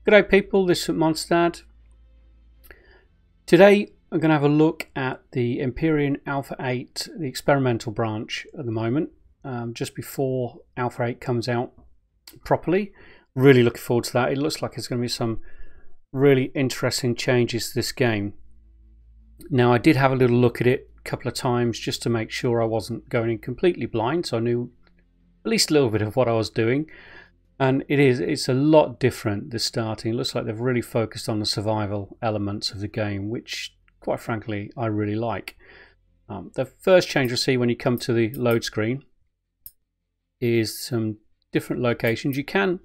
G'day people, this is Monstad. Today I'm going to have a look at the Empyrion Alpha 8, the experimental branch at the moment, just before Alpha 8 comes out properly. Really looking forward to that. It looks like there's going to be some really interesting changes to this game. Now I did have a little look at it a couple of times just to make sure I wasn't going in completely blind, so I knew at least a little bit of what I was doing. And it's a lot different, this starting. It looks like they've really focused on the survival elements of the game, which, quite frankly, I really like. The first change you'll see when you come to the load screen is some different locations. You can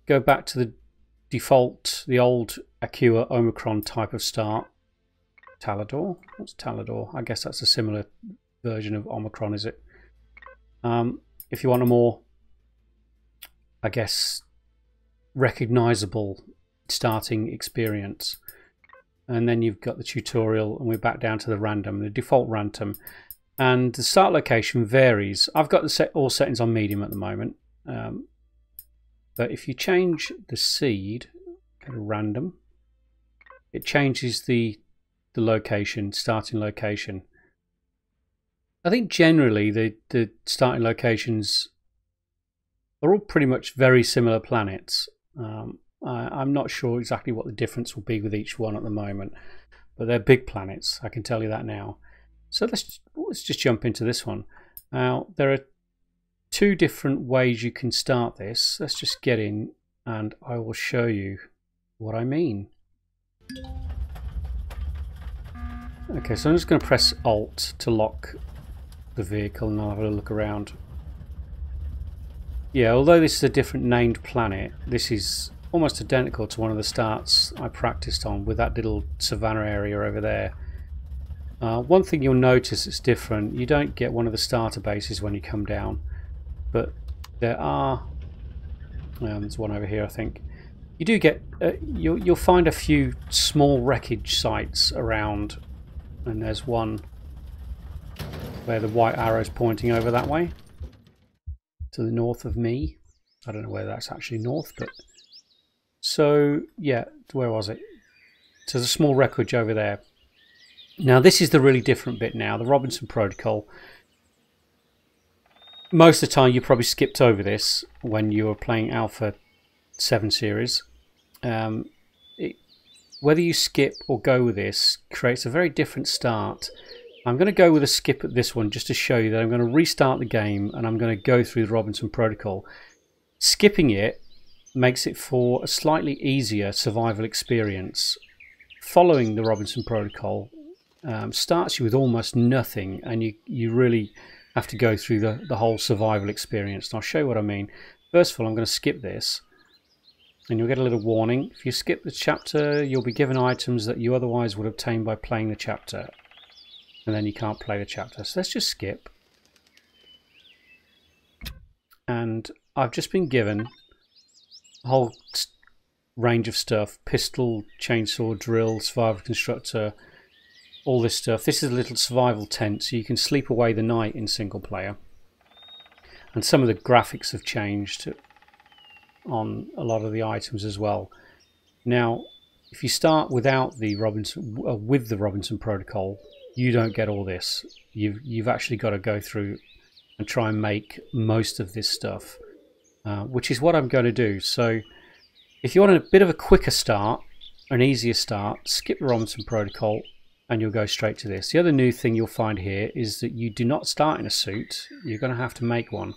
go back to the default, the old Aqua Omicron type of start. Talador? What's Talador? I guess that's a similar version of Omicron, is it? If you want a more, I guess, recognizable starting experience. And then you've got the tutorial, and we're back down to the random, the default random. And the start location varies. I've got all settings on medium at the moment. But if you change the seed, go to random, it changes the location, starting location. I think generally the starting locations are all pretty much very similar planets. I'm not sure exactly what the difference will be with each one at the moment, but they're big planets, I can tell you that now. So let's just jump into this one. Now there are two different ways you can start this. Let's just get in and I will show you what I mean. Okay, so I'm just going to press Alt to lock the vehicle and I'll have a look around. Yeah, although this is a different named planet, this is almost identical to one of the starts I practiced on with that little savannah area over there. One thing you'll notice that's different, you don't get one of the starter bases when you come down, but there are, there's one over here I think. You do get, you'll find a few small wreckage sites around, and there's one where the white arrow is pointing over that way to the north of me. I don't know whether that's actually north, but so yeah, where was it? So there's a small wreckage over there. Now this is the really different bit now, the Robinson Protocol. Most of the time you probably skipped over this when you were playing Alpha 7 series. Whether you skip or go with this creates a very different start. I'm going to go with a skip at this one just to show you that I'm going to restart the game and I'm going to go through the Robinson Protocol. Skipping it makes it for a slightly easier survival experience. Following the Robinson Protocol starts you with almost nothing, and you really have to go through the whole survival experience. And I'll show you what I mean. First of all, I'm going to skip this and you'll get a little warning. If you skip the chapter, you'll be given items that you otherwise would obtain by playing the chapter. And then you can't play the chapter. So let's just skip. And I've just been given a whole range of stuff. Pistol, chainsaw, drill, survival constructor, all this stuff. This is a little survival tent, so you can sleep away the night in single player. And some of the graphics have changed on a lot of the items as well. Now, if you start without the with the Robinson Protocol, you don't get all this. You've actually got to go through and try and make most of this stuff, which is what I'm going to do. So if you want a bit of a quicker start, an easier start, skip the Robinson Protocol and you'll go straight to this. The other new thing you'll find here is that you do not start in a suit. You're going to have to make one.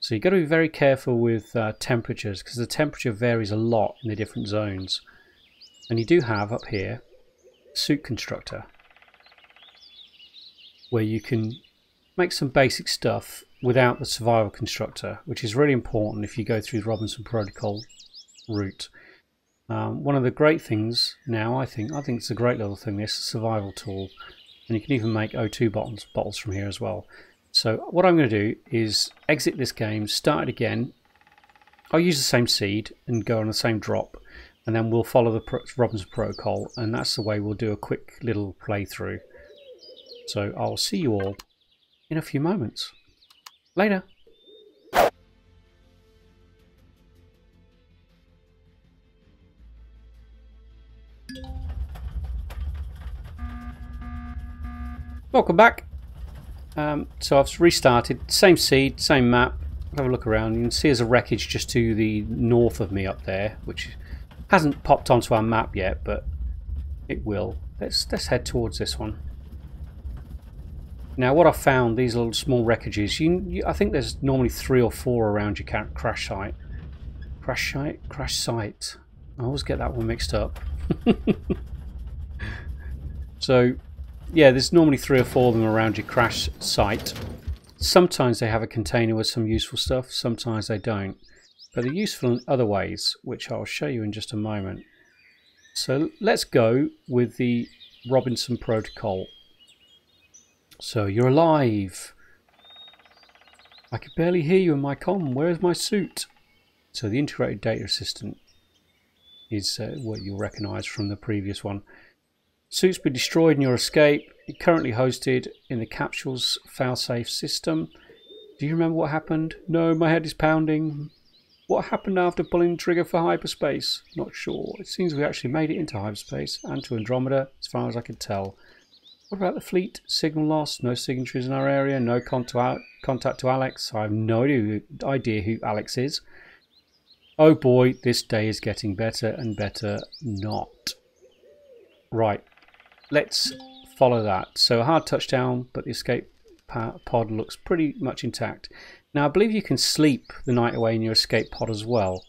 So you've got to be very careful with temperatures, because the temperature varies a lot in the different zones. And you do have up here suit constructor, where you can make some basic stuff without the survival constructor, which is really important if you go through the Robinson Protocol route. One of the great things now, I think it's a great little thing, this survival tool, and you can even make O2 bottles from here as well. So what I'm going to do is exit this game, start it again. I'll use the same seed and go on the same drop, and then we'll follow the Robinson Protocol, and that's the way we'll do a quick little playthrough. So I'll see you all in a few moments. Later. Welcome back. So I've restarted, same seed, same map. Have a look around. You can see there's a wreckage just to the north of me up there, which hasn't popped onto our map yet, but it will. Let's head towards this one. Now, what I've found, these little small wreckages, I think there's normally 3 or 4 around your crash site. Crash site. I always get that one mixed up. So, yeah, there's normally 3 or 4 of them around your crash site. Sometimes they have a container with some useful stuff, sometimes they don't. But they're useful in other ways, which I'll show you in just a moment. So let's go with the Robinson Protocol. So you're alive. I can barely hear you in my comm. Where's my suit? So the integrated data assistant is what you'll recognise from the previous one. Suit's been destroyed in your escape. You're currently hosted in the capsule's failsafe system. Do you remember what happened? No, my head is pounding. What happened after pulling the trigger for hyperspace? Not sure. It seems we actually made it into hyperspace and to Andromeda, as far as I can tell. What about the fleet? Signal lost, no signatures in our area, no contact to Alex. I have no idea who Alex is. Oh boy, this day is getting better and better not. Right, let's follow that. So a hard touchdown, but the escape pod looks pretty much intact. Now I believe you can sleep the night away in your escape pod as well.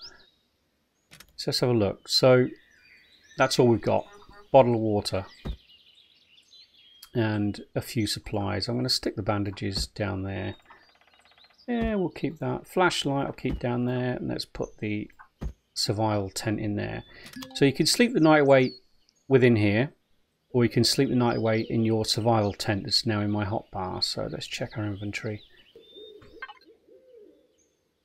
So let's have a look. So that's all we've got. Bottle of water. And a few supplies. I'm going to stick the bandages down there. Yeah, we'll keep that. Flashlight I'll keep down there. And let's put the survival tent in there. So you can sleep the night away within here. Or you can sleep the night away in your survival tent that's now in my hotbar. So let's check our inventory.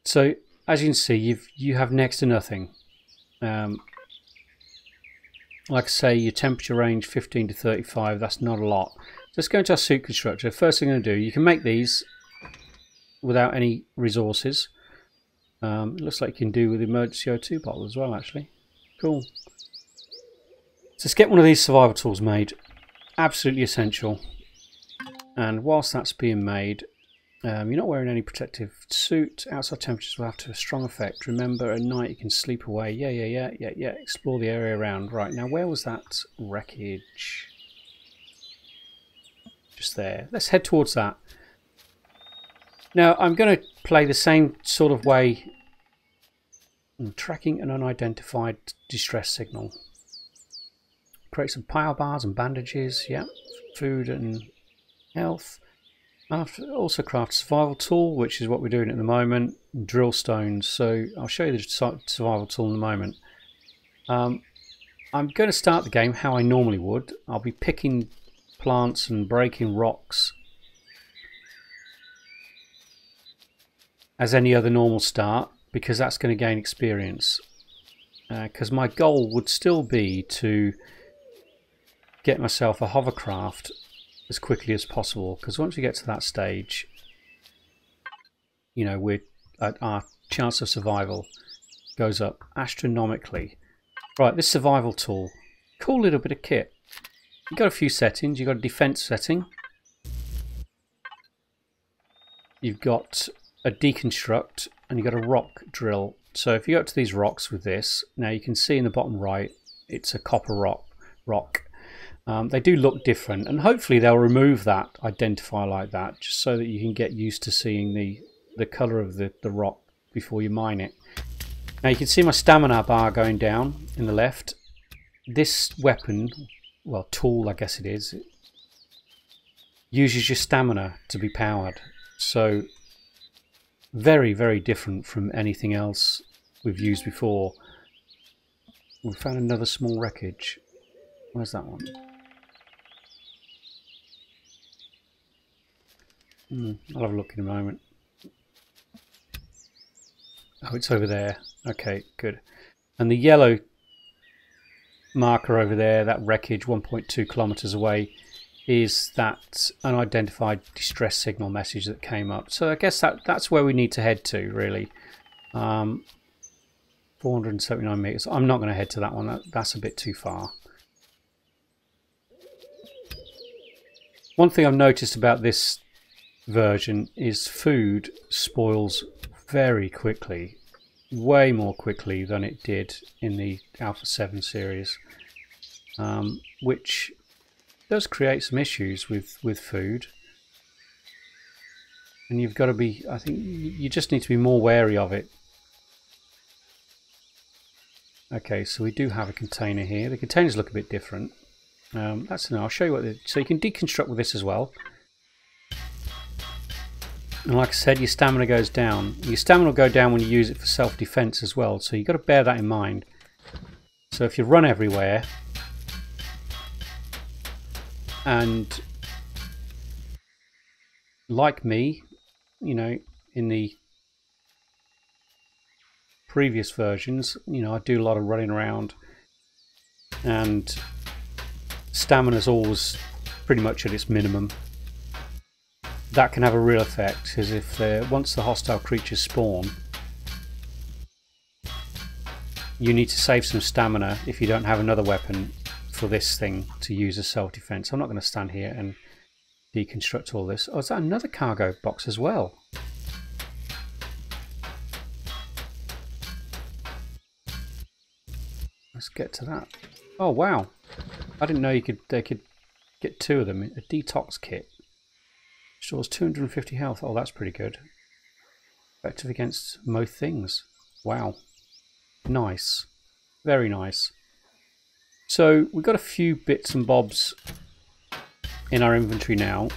So as you can see, you have next to nothing. Like I say, your temperature range 15 to 35, that's not a lot. Let's go into our suit constructor. First thing I'm going to do, you can make these without any resources. It looks like you can do with the emergency O2 bottle as well, actually. Cool. So let's get one of these survival tools made. Absolutely essential. And whilst that's being made, you're not wearing any protective suit. Outside temperatures will have to have a strong effect. Remember, at night you can sleep away. Yeah. Explore the area around. Right, now where was that wreckage? Just there. Let's head towards that. Now, I'm going to play the same sort of way. Tracking an unidentified distress signal. Create some power bars and bandages. Yeah, food and health. Also craft a survival tool, which is what we're doing at the moment. Drill stones. So I'll show you the survival tool in a moment. I'm going to start the game how I normally would. I'll be picking plants and breaking rocks as any other normal start, because that's going to gain experience. Because my goal would still be to get myself a hovercraft as quickly as possible, because once we get to that stage, you know, our chance of survival goes up astronomically. Right, this survival tool, cool little bit of kit. You've got a few settings. You've got a defense setting, you've got a deconstruct, and you've got a rock drill. So if you go up to these rocks with this, now you can see in the bottom right it's a copper rock. They do look different, and hopefully they'll remove that identifier like that, just so that you can get used to seeing the colour of the rock before you mine it. Now you can see my stamina bar going down in the left. This weapon, well, tool I guess it is, it uses your stamina to be powered. So very, very different from anything else we've used before. We found another small wreckage. Where's that one? I'll have a look in a moment. Oh, it's over there. Okay, good. And the yellow marker over there, that wreckage 1.2 kilometers away, is that unidentified distress signal message that came up. So I guess that's where we need to head to, really. 479 meters. I'm not going to head to that one. That's a bit too far. One thing I've noticed about this version is food spoils very quickly, way more quickly than it did in the Alpha 7 series, which does create some issues with food. And you've got to be, I think you just need to be more wary of it. Okay, so we do have a container here. The containers look a bit different. I'll show you what. So you can deconstruct with this as well. And like I said, your stamina goes down. Your stamina will go down when you use it for self-defense as well. So you've got to bear that in mind. So if you run everywhere and like me, you know, in the previous versions, you know, I do a lot of running around and stamina's always pretty much at its minimum. That can have a real effect, because if once the hostile creatures spawn, you need to save some stamina if you don't have another weapon for this thing to use as self-defense. I'm not going to stand here and deconstruct all this. Oh, is that another cargo box as well? Let's get to that. Oh wow, I didn't know they could get 2 of them. A detox kit. Stores 250 health. Oh, that's pretty good. Effective against most things. Wow. Nice. Very nice. So we've got a few bits and bobs in our inventory now.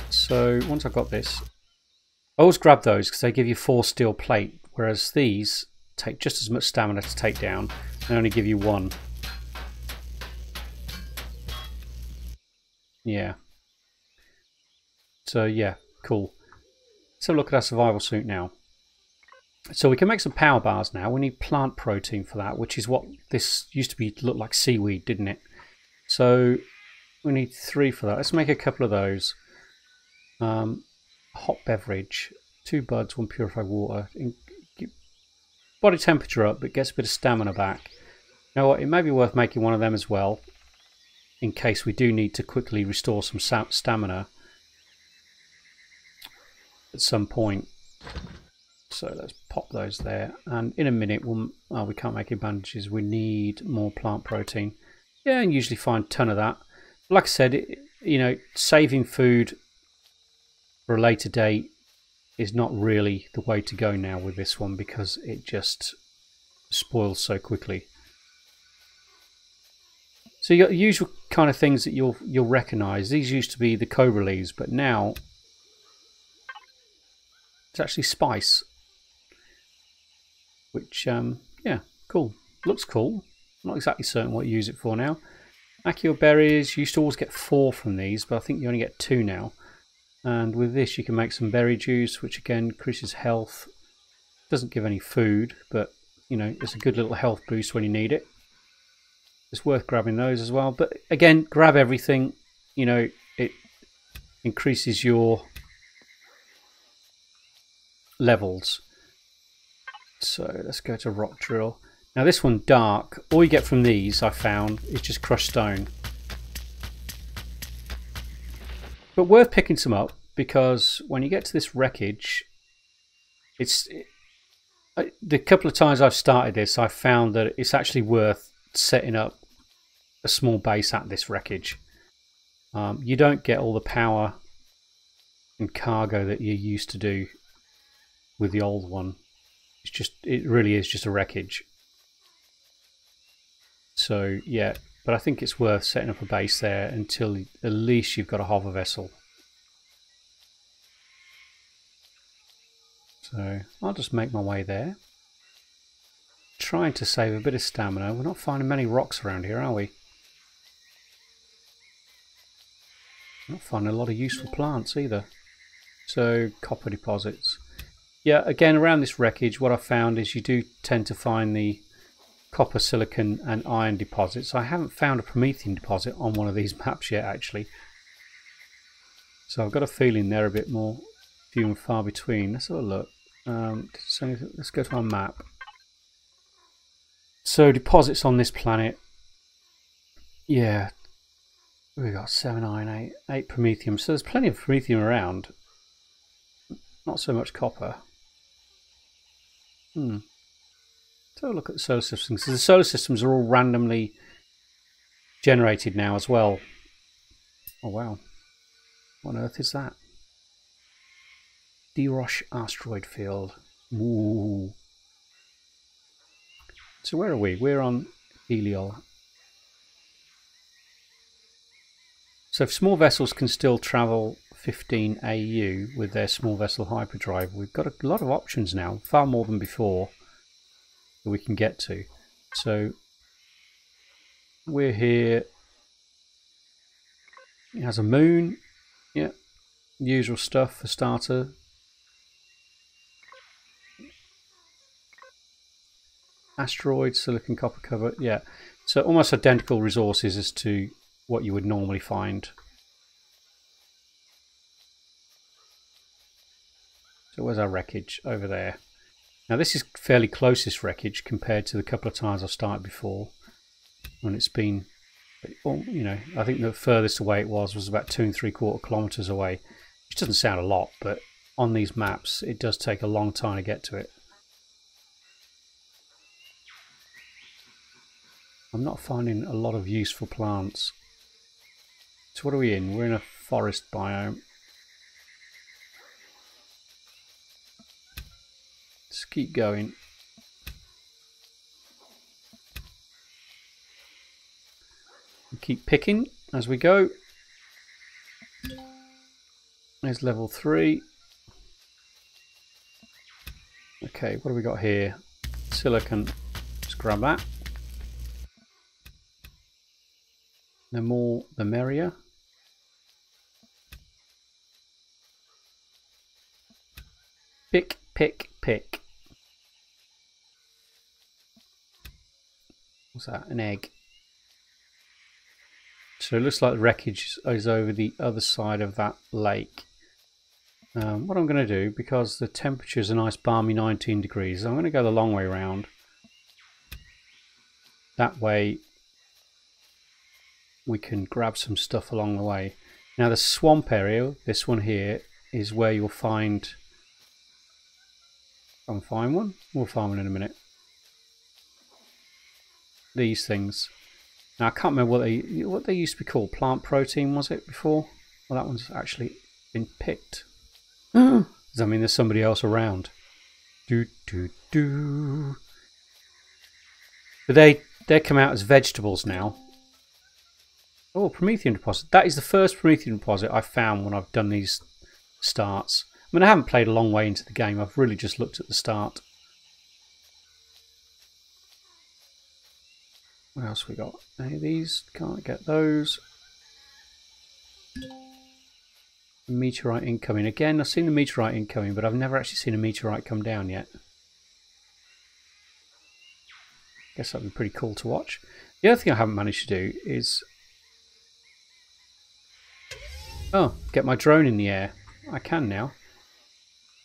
So once I've got this, I always grab those because they give you 4 steel plate, whereas these take just as much stamina to take down and only give you 1. Yeah. So yeah, cool. Let's have a look at our survival suit now. So we can make some power bars now. We need plant protein for that, which is what this used to be. Look like seaweed, didn't it? So we need 3 for that. Let's make a couple of those. Hot beverage, 2 buds, 1 purified water. Body temperature up, but gets a bit of stamina back. You know what? It may be worth making one of them as well, in case we do need to quickly restore some stamina at some point. So let's pop those there, and in a minute we can't make any bandages. We need more plant protein. Yeah, and usually find a ton of that. Like I said, you know, saving food for a later date is not really the way to go now with this one, because it just spoils so quickly. So you got the usual kind of things that you'll recognise. These used to be the cobra leaves, but now it's actually spice, which yeah, cool. Looks cool. I'm not exactly certain what you use it for now. Accio berries, you used to always get 4 from these, but I think you only get 2 now. And with this you can make some berry juice, which again increases health. Doesn't give any food, but you know, it's a good little health boost when you need it. It's worth grabbing those as well. But again, grab everything. You know, it increases your levels. So let's go to rock drill. Now this one, dark. All you get from these, I found, is just crushed stone. But worth picking some up, because when you get to this wreckage, the couple of times I've started this, I've found that it's actually worth setting up a small base at this wreckage. You don't get all the power and cargo that you used to do with the old one. It really is just a wreckage. So yeah, but I think it's worth setting up a base there until at least you've got a hover vessel. So I'll just make my way there. Trying to save a bit of stamina. We're not finding many rocks around here, are we? Not finding a lot of useful plants either. So copper deposits. Yeah, again, around this wreckage, what I found is you do tend to find the copper, silicon and iron deposits. I haven't found a Promethean deposit on one of these maps yet, actually. So I've got a feeling they're a bit more few and far between. Let's have a look. Let's go to our map. So deposits on this planet. Yeah. We got 7 iron, 8 promethium. So there's plenty of promethium around. Not so much copper. Let's have a look at the solar systems. So the solar systems are all randomly generated now as well. Oh wow. What on earth is that? D-Roche asteroid field. Ooh. So where are we? We're on Heliol. So if small vessels can still travel 15 AU with their small vessel hyperdrive, we've got a lot of options now, far more than before, that we can get to. So we're here. It has a moon. Yeah, usual stuff for starter. Asteroid, silicon, copper cover. Yeah, so almost identical resources as to what you would normally find. So where's our wreckage? Over there. Now this is fairly closest wreckage compared to the couple of times I've started before, when it's been, you know, I think the furthest away it was about 2 3/4 kilometers away, which doesn't sound a lot, but on these maps it does take a long time to get to it. I'm not finding a lot of useful plants. So what are we in? We're in a forest biome. Let's keep going. Keep picking as we go. There's level 3. Okay, what do we got here? Silicon. Let's grab that. The more, the merrier. Pick, pick, pick. What's that? An egg. So it looks like the wreckage is over the other side of that lake. What I'm going to do, because the temperature is a nice balmy 19 degrees, I'm going to go the long way around. That way we can grab some stuff along the way. Now the swamp area, this one here, is where you'll find... I'll find one. We'll find one in a minute. These things. Now I can't remember what they used to be called. Plant protein, was it before? Well, that one's actually been picked. Does that mean there's somebody else around? Do. But they come out as vegetables now. Oh, Promethean deposit. That is the first Promethean deposit I've found when I've done these starts. I mean, I haven't played a long way into the game. I've really just looked at the start. What else we got? Any of these? Can't get those. Meteorite incoming. Again, I've seen the meteorite incoming, but I've never actually seen a meteorite come down yet. Guess that'd be pretty cool to watch. The other thing I haven't managed to do is... Oh, get my drone in the air. I can now.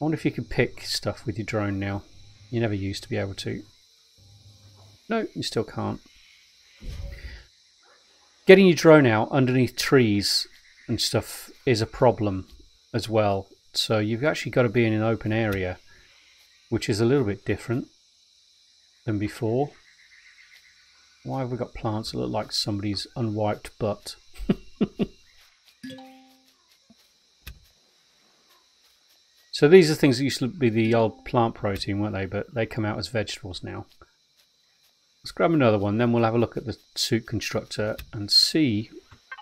I wonder if you can pick stuff with your drone now. You never used to be able to. No, you still can't. Getting your drone out underneath trees and stuff is a problem as well. So you've actually got to be in an open area, which is a little bit different than before. Why have we got plants that look like somebody's unwiped butt? So these are things that used to be the old plant protein, weren't they? But they come out as vegetables now. Let's grab another one, then we'll have a look at the suit constructor and see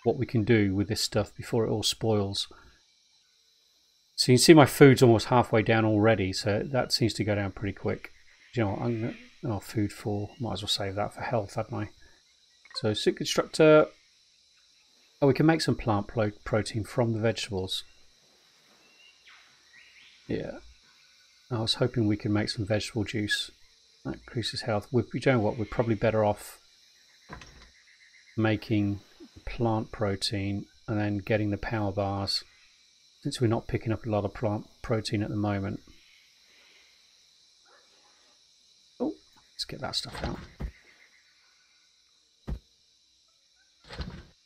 what we can do with this stuff before it all spoils. So you can see my food's almost halfway down already, so that seems to go down pretty quick. Do you know what? I'm gonna, oh, food for, might as well save that for health, hadn't I? So suit constructor. Oh, we can make some plant protein from the vegetables. Yeah. I was hoping we could make some vegetable juice. That increases health. You know what? We're probably better off making plant protein and then getting the power bars, since we're not picking up a lot of plant protein at the moment. Oh, let's get that stuff out.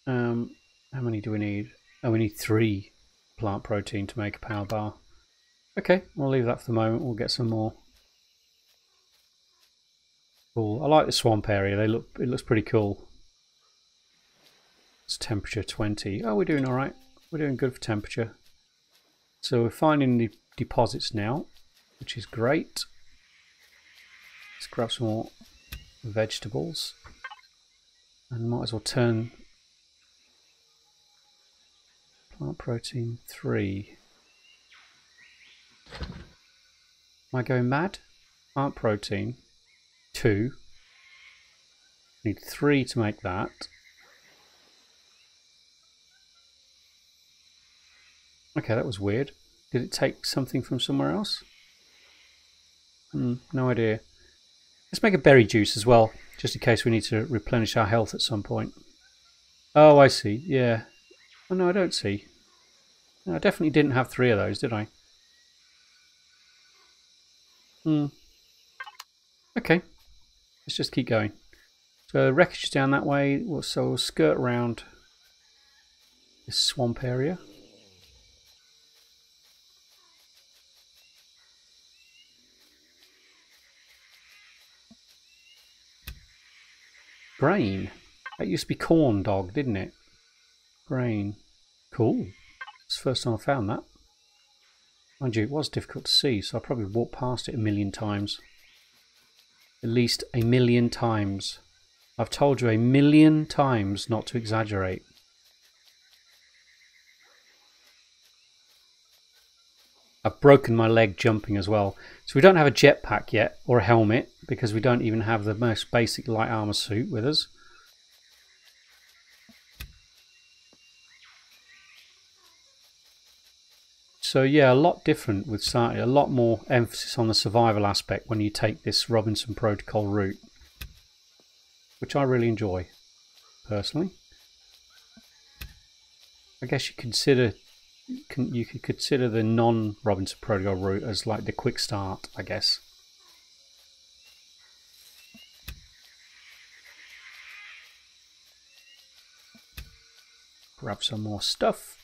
How many do we need? Oh, we need 3 plant protein to make a power bar. Okay, we'll leave that for the moment. We'll get some more. Cool. I like the swamp area. It looks pretty cool. It's temperature 20. Oh, we're doing all right. We're doing good for temperature. So we're finding the deposits now, which is great. Let's grab some more vegetables. And might as well turn plant protein 3. Am I going mad? Plant protein 2. Need 3 to make that. Okay, that was weird. Did it take something from somewhere else? No idea. Let's make a berry juice as well, just in case we need to replenish our health at some point. Oh, I see. Yeah. Oh, no, I don't see. No, I definitely didn't have 3 of those, did I? Okay. Let's just keep going. So wreckage is down that way. So we'll skirt around this swamp area. Grain. That used to be corn dog, didn't it? Grain. Cool. It's the first time I found that. Mind you, it was difficult to see, so I probably walked past it a million times. At least a million times. I've told you a million times not to exaggerate. I've broken my leg jumping as well. So we don't have a jetpack yet, or a helmet, because we don't even have the most basic light armor suit with us. So yeah, a lot different with Sati, a lot more emphasis on the survival aspect when you take this Robinson Protocol route, which I really enjoy, personally. I guess you could consider the non-Robinson Protocol route as like the quick start, I guess. Grab some more stuff.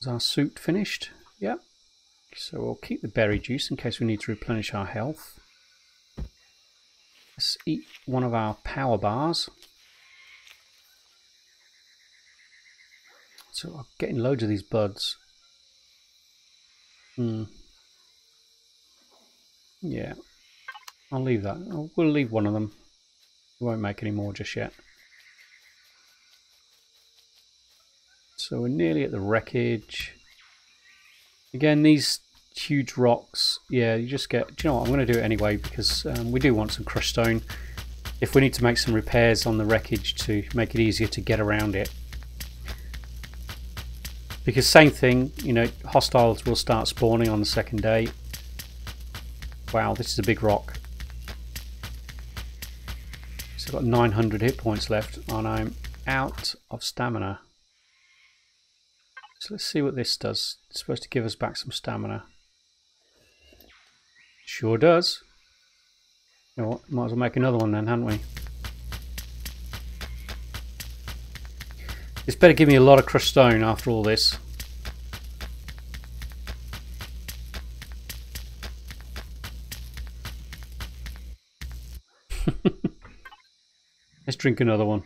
Is our suit finished? Yep. So we'll keep the berry juice in case we need to replenish our health. Let's eat one of our power bars. So I'm getting loads of these buds. Yeah. I'll leave that. We'll leave one of them. We won't make any more just yet. So we're nearly at the wreckage. Again, these huge rocks, yeah, you just get... Do you know what? I'm going to do it anyway because we do want some crushed stone. If we need to make some repairs on the wreckage to make it easier to get around it. Because same thing, you know, hostiles will start spawning on the second day. Wow, this is a big rock. So I've got 900 hit points left and I'm out of stamina. So let's see what this does. It's supposed to give us back some stamina. Sure does. You know what? Might as well make another one then, hadn't we? It's better give me a lot of crushed stone after all this. Let's drink another one.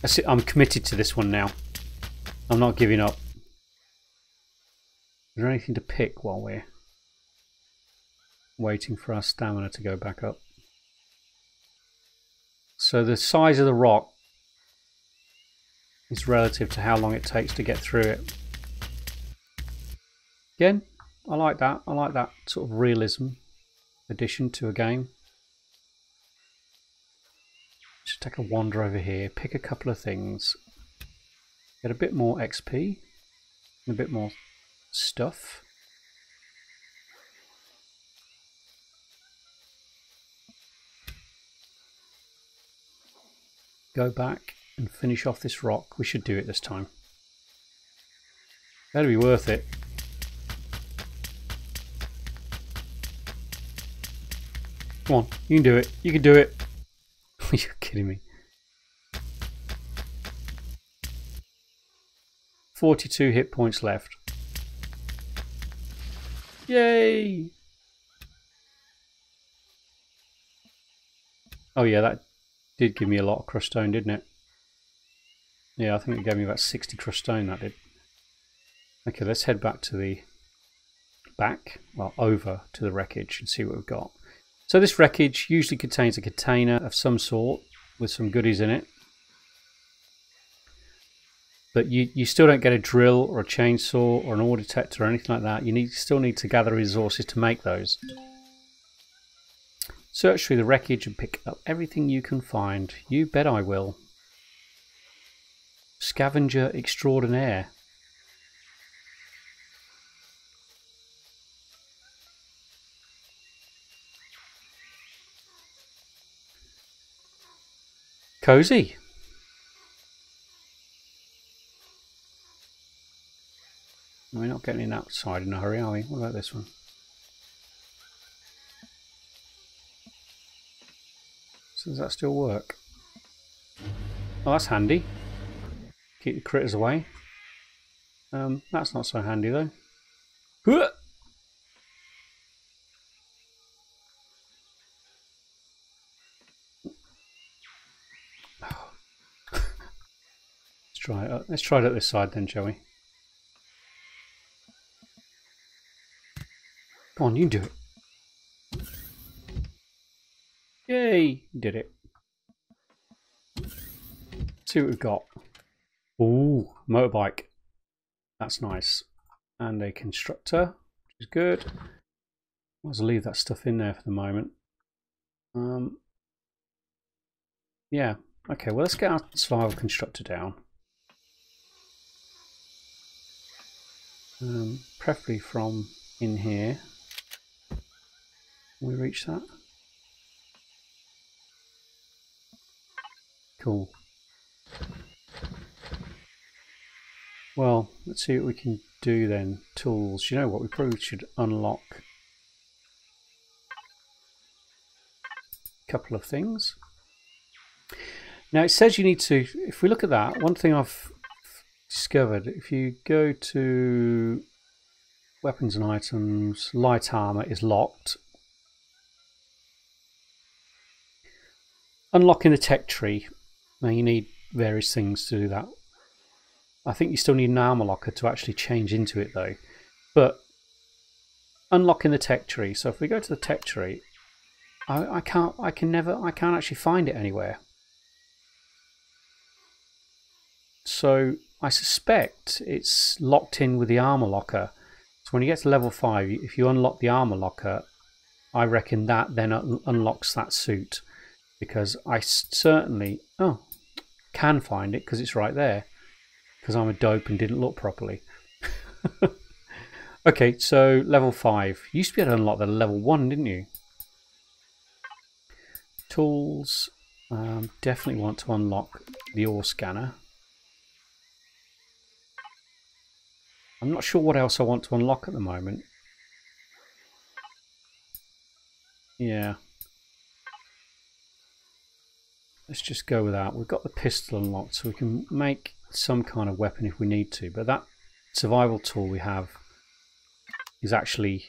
That's it. I'm committed to this one now. I'm not giving up. Is there anything to pick while we're waiting for our stamina to go back up? So the size of the rock is relative to how long it takes to get through it. Again, I like that. I like that sort of realism addition to a game. Just take a wander over here, pick a couple of things, get a bit more XP, and a bit more stuff. Go back and finish off this rock. We should do it this time. Better be worth it. Come on, you can do it. You can do it. You're kidding me. 42 hit points left. Yay! Oh yeah, that did give me a lot of crushed stone, didn't it? Yeah, I think it gave me about 60 crushed stone, that did. Okay, let's head back to the over to the wreckage and see what we've got. So this wreckage usually contains a container of some sort with some goodies in it. But you still don't get a drill or a chainsaw or an ore detector or anything like that. You still need to gather resources to make those. Search through the wreckage and pick up everything you can find. You bet I will. Scavenger extraordinaire. Cozy. We're not getting outside in a hurry, are we? What about this one? So does that still work? Oh, that's handy. Keep the critters away. That's not so handy though. Let's try it. Let's try it at this side then, shall we? Come on, you can do it. Yay! Did it. Let's see what we've got. Ooh, motorbike. That's nice. And a constructor, which is good. I'll leave that stuff in there for the moment. Yeah. Okay, well let's get our survival constructor down. Preferably from in here. Can we reach that? Cool. Well, let's see what we can do then. Tools. You know what? We probably should unlock a couple of things. Now it says you need to, if we look at that, one thing I've discovered, if you go to weapons and items, light armor is locked. Unlocking the tech tree. Now you need various things to do that. I think you still need an armor locker to actually change into it though. But unlocking the tech tree. So if we go to the tech tree, I can't actually find it anywhere. So I suspect it's locked in with the armor locker. So when you get to level 5, if you unlock the armor locker, I reckon that then unlocks that suit. Because I certainly can find it because it's right there. Because I'm a dope and didn't look properly. Okay, so level 5. You used to be able to unlock the level 1, didn't you? Tools. Definitely want to unlock the ore scanner. I'm not sure what else I want to unlock at the moment. Yeah. Let's just go with that. We've got the pistol unlocked, so we can make some kind of weapon if we need to. But that survival tool we have is actually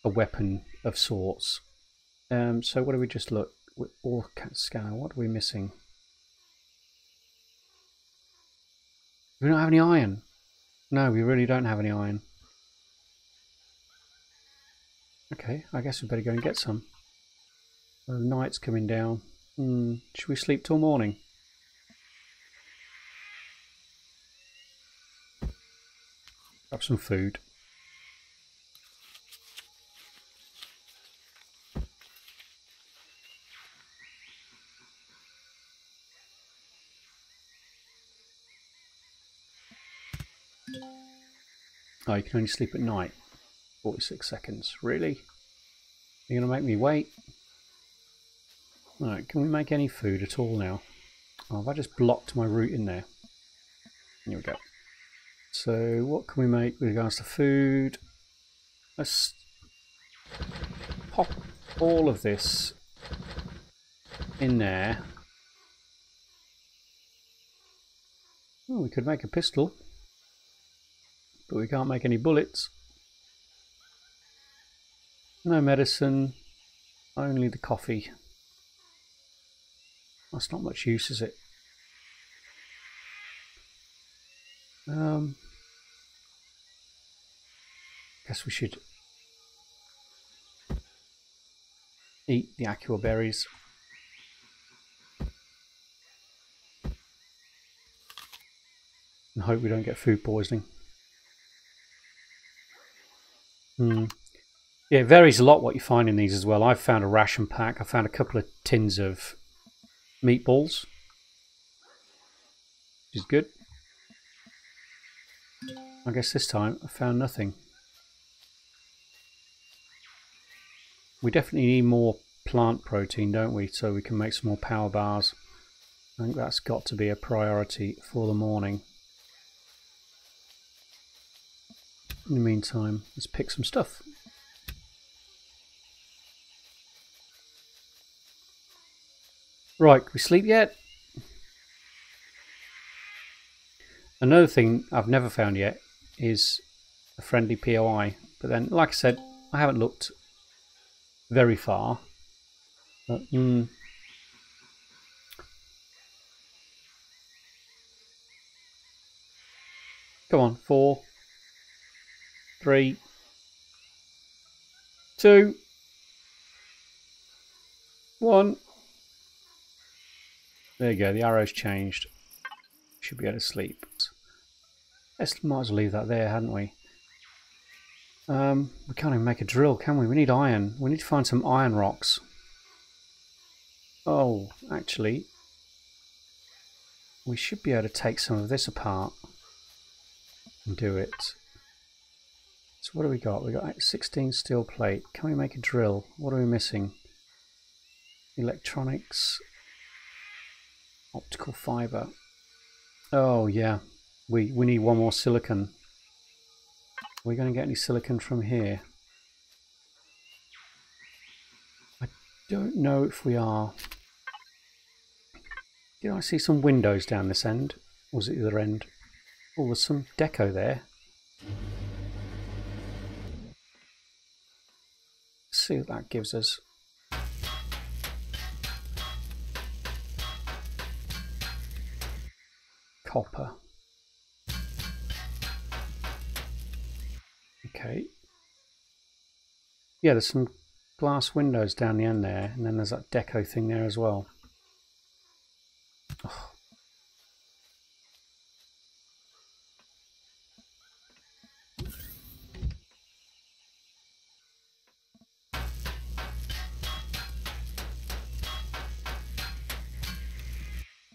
a weapon of sorts. So what do we just look? Ore scanner. What are we missing? We don't have any iron. No, we really don't have any iron. Okay, I guess we better go and get some. The night's coming down. Should we sleep till morning? Grab some food. Oh, you can only sleep at night. 46 seconds. Really? You're going to make me wait? Alright, can we make any food at all now? Oh, have I just blocked my route in there? Here we go. So what can we make with regards to food? Let's pop all of this in there. Oh, we could make a pistol, but we can't make any bullets. No medicine, only the coffee. That's not much use, is it? Guess we should eat the aqua berries. And hope we don't get food poisoning. Yeah, it varies a lot what you find in these as well. I've found a ration pack. I found a couple of tins of meatballs, which is good. I guess this time I found nothing. We definitely need more plant protein, don't we? So we can make some more power bars. I think that's got to be a priority for the morning. In the meantime, let's pick some stuff. Right, can we sleep yet? Another thing I've never found yet is a friendly POI. But then, like I said, I haven't looked very far. But, come on, 4, 3, 2, 1. There you go, the arrow's changed. Should be able to sleep. Let's might as well leave that there, hadn't we? We can't even make a drill, can we? We need iron. We need to find some iron rocks. Oh, actually, we should be able to take some of this apart and do it. So what do we got? We got 16 steel plate. Can we make a drill? What are we missing? Electronics, optical fiber. Oh yeah, we need one more silicon. Are we going to get any silicon from here? I don't know if we are. Did I see some windows down this end? Or was it the other end? Oh, there's some deco there. Let's see what that gives us. Copper. Okay. Yeah, there's some glass windows down the end there, and then there's that deco thing there as well. Oh.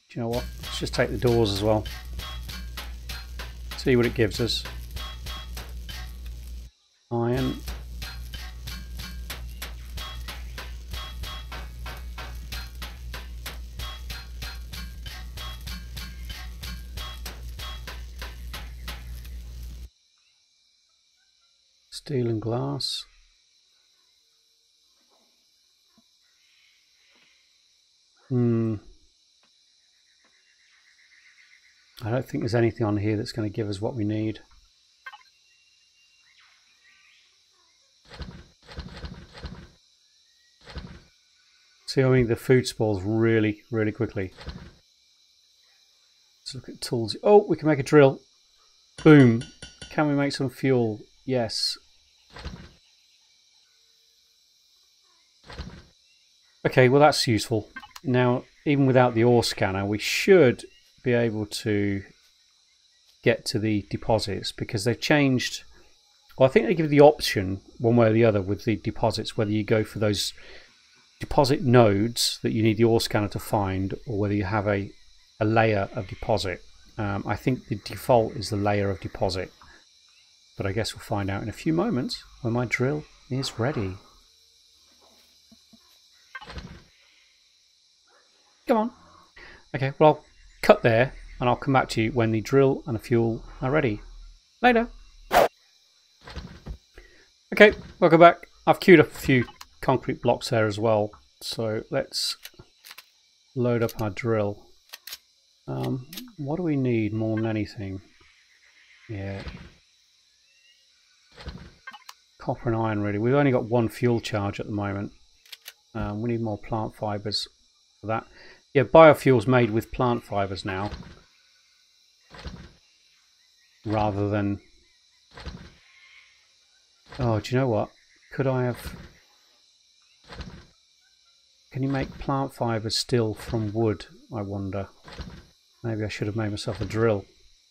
Do you know what? Let's just take the doors as well. See what it gives us. Iron. Steel and glass. I don't think there's anything on here that's going to give us what we need. See, I mean, the food spoils really, really quickly. Let's look at tools. Oh, we can make a drill. Boom. Can we make some fuel? Yes. Okay, well that's useful. Now, even without the ore scanner, we should be able to get to the deposits because they've changed. Well, I think they give the option one way or the other with the deposits, whether you go for those deposit nodes that you need the ore scanner to find, or whether you have a layer of deposit. I think the default is the layer of deposit, but I guess we'll find out in a few moments when my drill is ready. Come on. Okay, well, I'll cut there and I'll come back to you when the drill and the fuel are ready. Later. Okay, welcome back. I've queued up a few concrete blocks there as well. So let's load up our drill. What do we need more than anything? Yeah, copper and iron really. We've only got one fuel charge at the moment. We need more plant fibres for that. Yeah, biofuel's made with plant fibres now, rather than... Oh, do you know what? Could I have... Can you make plant fibres still from wood, I wonder? Maybe I should have made myself a drill.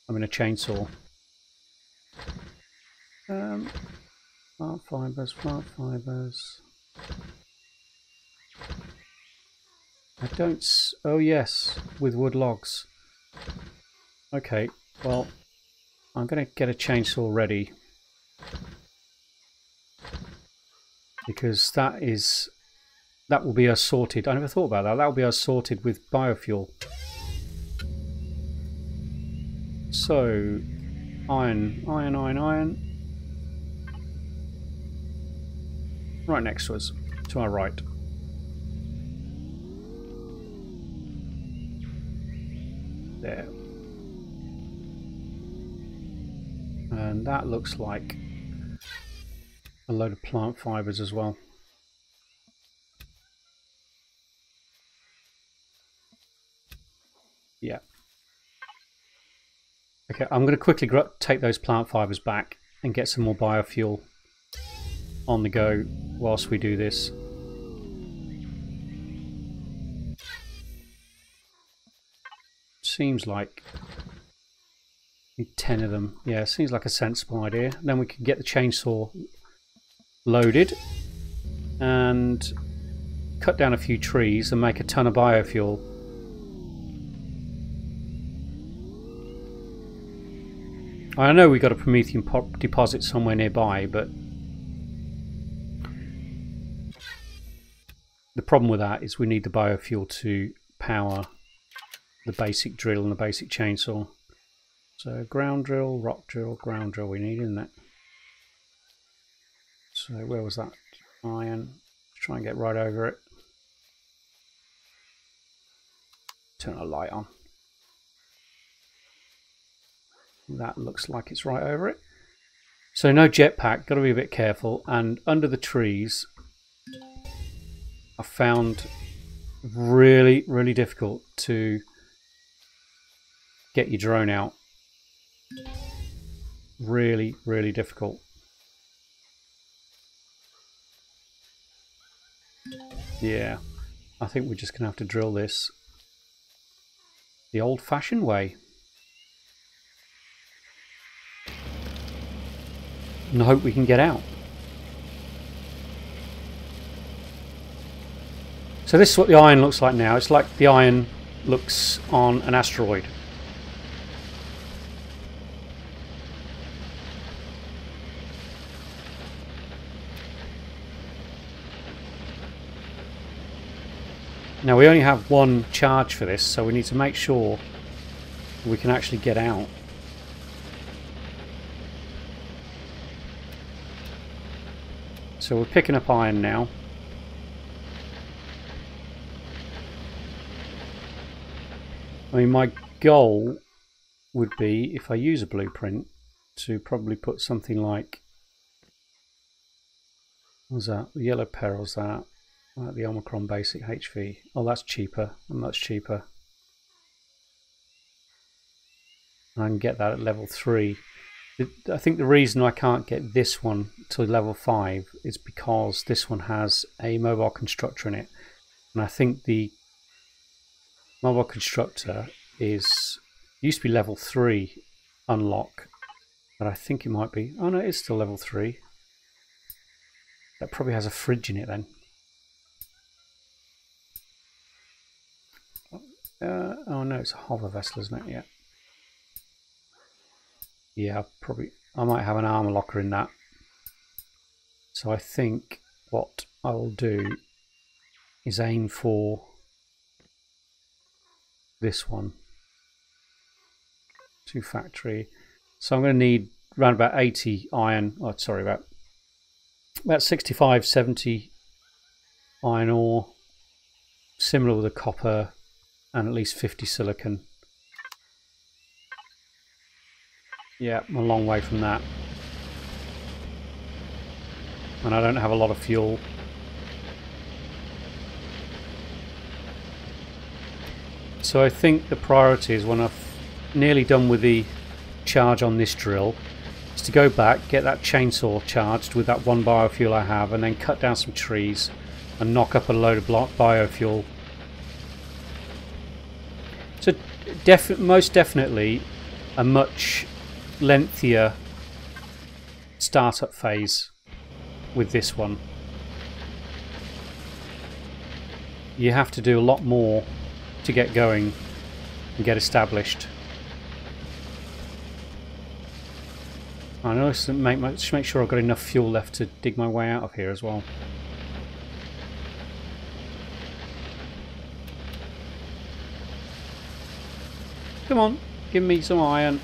I mean a chainsaw. Plant fibres, plant fibres. I don't... Oh yes, with wood logs. Okay, well, I'm going to get a chainsaw ready. Because that will be us sorted. I never thought about that. That will be us sorted with biofuel. So, iron, iron, iron, iron. Right next to us, to our right. There. And that looks like a load of plant fibres as well. Yeah. Okay, I'm going to quickly take those plant fibres back and get some more biofuel on the go whilst we do this. Seems like... Need 10 of them. Yeah, seems like a sensible idea. Then we can get the chainsaw loaded and cut down a few trees and make a ton of biofuel. I know we've got a Promethean deposit somewhere nearby, but the problem with that is we need the biofuel to power the basic drill and the basic chainsaw. So ground drill, rock drill, ground drill we need, isn't it? So where was that? Iron. Let's try and get right over it. Turn a light on. That looks like it's right over it. So no jetpack, got to be a bit careful. And under the trees, I found really, really difficult to get your drone out. Really, really difficult. Yeah, I think we're just going to have to drill this the old-fashioned way. And hope we can get out. So this is what the iron looks like now. It's like the iron looks on an asteroid. Now we only have one charge for this, so we need to make sure we can actually get out. So we're picking up iron now. I mean, my goal would be, if I use a blueprint, to probably put something like... What's that? The yellow perils, that. The Omicron basic HV. Oh, that's cheaper. Much cheaper. I can get that at level 3. I think the reason I can't get this one to level 5 is because this one has a mobile constructor in it. And I think the mobile constructor used to be level 3 unlock. But I think it might be... Oh no, it's still level 3. That probably has a fridge in it then. Oh no, it's a hover vessel, isn't it? Yeah. Yeah, probably. I might have an armor locker in that. So I think what I will do is aim for this one. To factory. So I'm going to need around about 80 iron. Oh, sorry, about 65, 70 iron ore, similar with the copper, and at least 50 silicon. Yeah, I'm a long way from that. And I don't have a lot of fuel. So I think the priority is, when I've nearly done with the charge on this drill, is to go back, get that chainsaw charged with that one biofuel I have, and then cut down some trees and knock up a load of biofuel. So most definitely a much lengthier startup phase with this one. You have to do a lot more to get going and get established. I know to make sure I've got enough fuel left to dig my way out of here as well. Come on, give me some iron.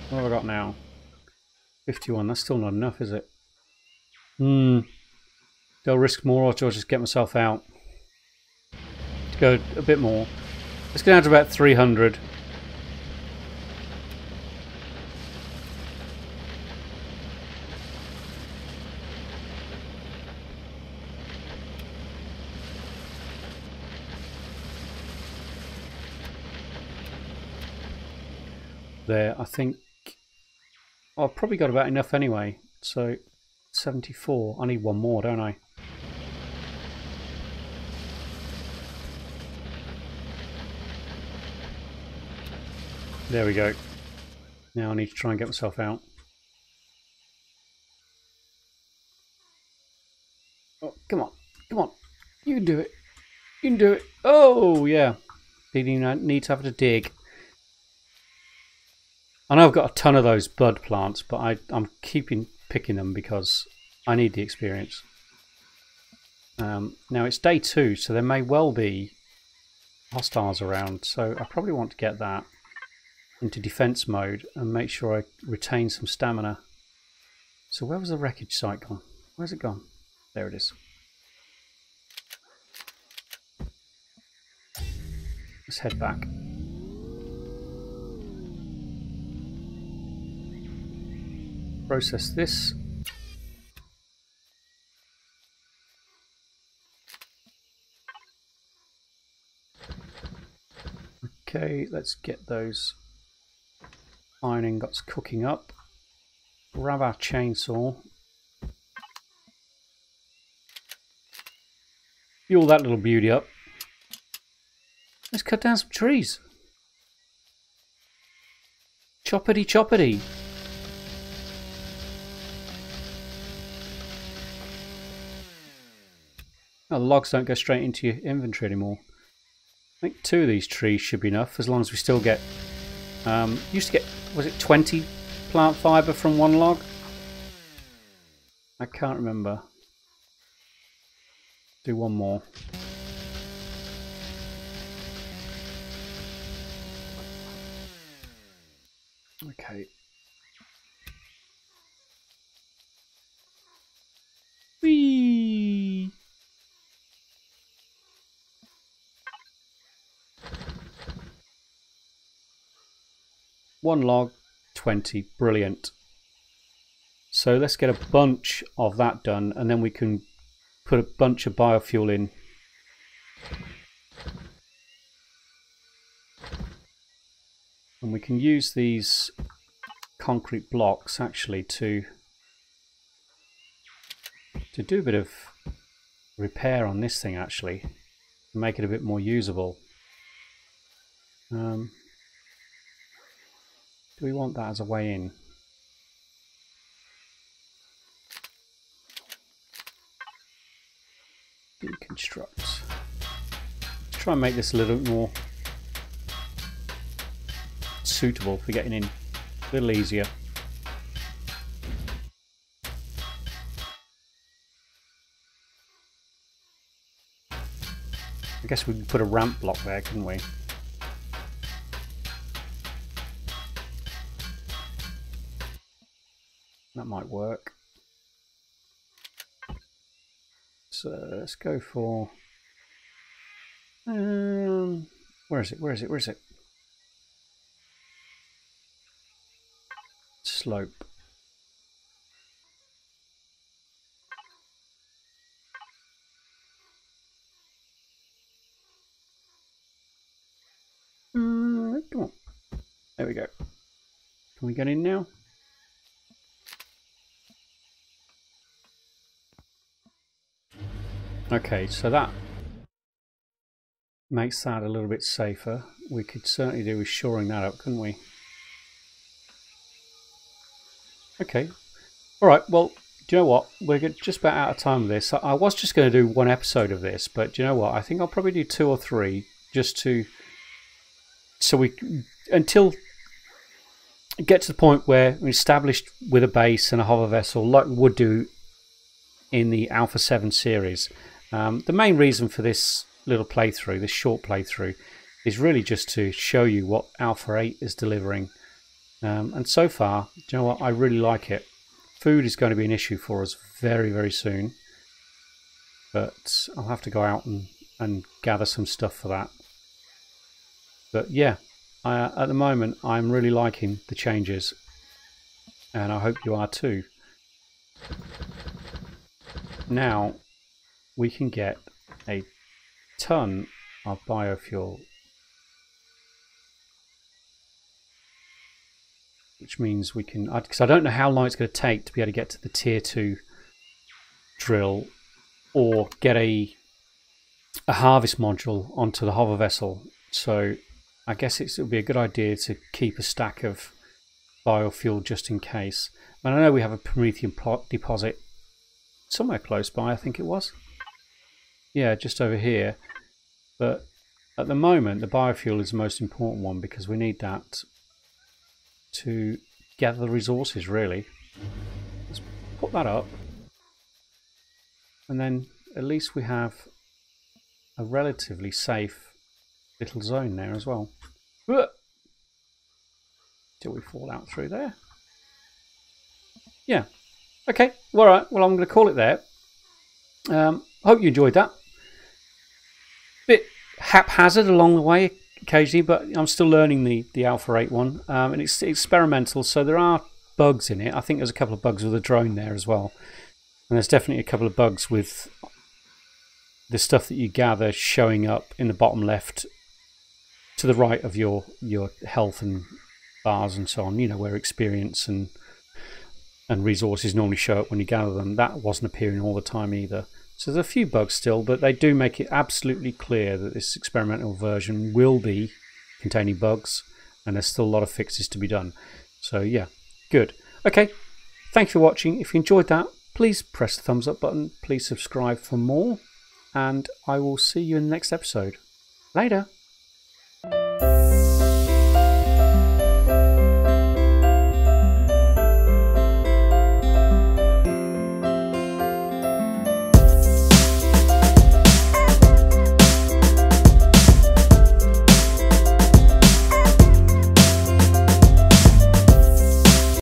What have I got now? 51, that's still not enough, is it? Do I risk more, or do I just get myself out? To go a bit more. Let's go down to about 300. There, I think I've probably got about enough anyway. So 74. I need one more, don't I? There we go. Now I need to try and get myself out. Oh, come on. Come on. You can do it. You can do it. Oh, yeah. Didn't need to have to dig. I know I've got a ton of those bud plants, but I'm picking them because I need the experience. Now it's day 2, so there may well be hostiles around, so I probably want to get that into defense mode and make sure I retain some stamina. So where was the wreckage site gone? Where's it gone? There it is. Let's head back. Process this. Okay, let's get those iron ingots cooking up. Grab our chainsaw. Fuel that little beauty up. Let's cut down some trees. Choppity choppity. Oh, the logs don't go straight into your inventory anymore. I think 2 of these trees should be enough, as long as we still get... used to get, was it 20 plant fibre from one log? I can't remember. Do one more. Okay. Whee! One log, 20. Brilliant. So let's get a bunch of that done, and then we can put a bunch of biofuel in. And we can use these concrete blocks actually to do a bit of repair on this thing actually, and make it a bit more usable. Do we want that as a way in? Deconstruct. Let's try and make this a little more suitable for getting in. A little easier. I guess we could put a ramp block there, couldn't we? that might work. So let's go for... where is it? Where is it? Where is it? Slope. Come on. There we go. Can we get in now? Okay, so that makes that a little bit safer. We could certainly do with shoring that up, couldn't we? Okay. Alright, well, do you know what? We're just about out of time with this. I was just going to do one episode of this, but do you know what? I think I'll probably do 2 or 3 just to... So we... Until... Get to the point where we're established with a base and a hover vessel like we would do in the Alpha 7 series. The main reason for this little playthrough, this short playthrough, is really just to show you what Alpha 8 is delivering. And so far, do you know what? I really like it. Food is going to be an issue for us very, very soon. But I'll have to go out and gather some stuff for that. But yeah, at the moment, I'm really liking the changes. And I hope you are too. Now, we can get a ton of biofuel, which means we can, because I don't know how long it's going to take to be able to get to the tier 2 drill or get a harvest module onto the hover vessel. So I guess it would be a good idea to keep a stack of biofuel just in case. And I know we have a Promethean deposit somewhere close by, I think it was. Yeah, just over here. But at the moment, the biofuel is the most important one because we need that to gather the resources, really. Let's put that up. And then at least we have a relatively safe little zone there as well. Till we fall out through there. Yeah. Okay, all right. Well, I'm going to call it there. Hope you enjoyed that. Bit haphazard along the way occasionally, but I'm still learning the Alpha 8 one. And it's experimental, so there are bugs in it. I think there's a couple of bugs with the drone there as well. And there's definitely a couple of bugs with the stuff that you gather showing up in the bottom left to the right of your health and bars and so on. You know, where experience and resources normally show up when you gather them. That wasn't appearing all the time either. So there's a few bugs still, but they do make it absolutely clear that this experimental version will be containing bugs, and there's still a lot of fixes to be done. So yeah, good. Okay, thank you for watching. If you enjoyed that, please press the thumbs up button. Please subscribe for more, and I will see you in the next episode. Later.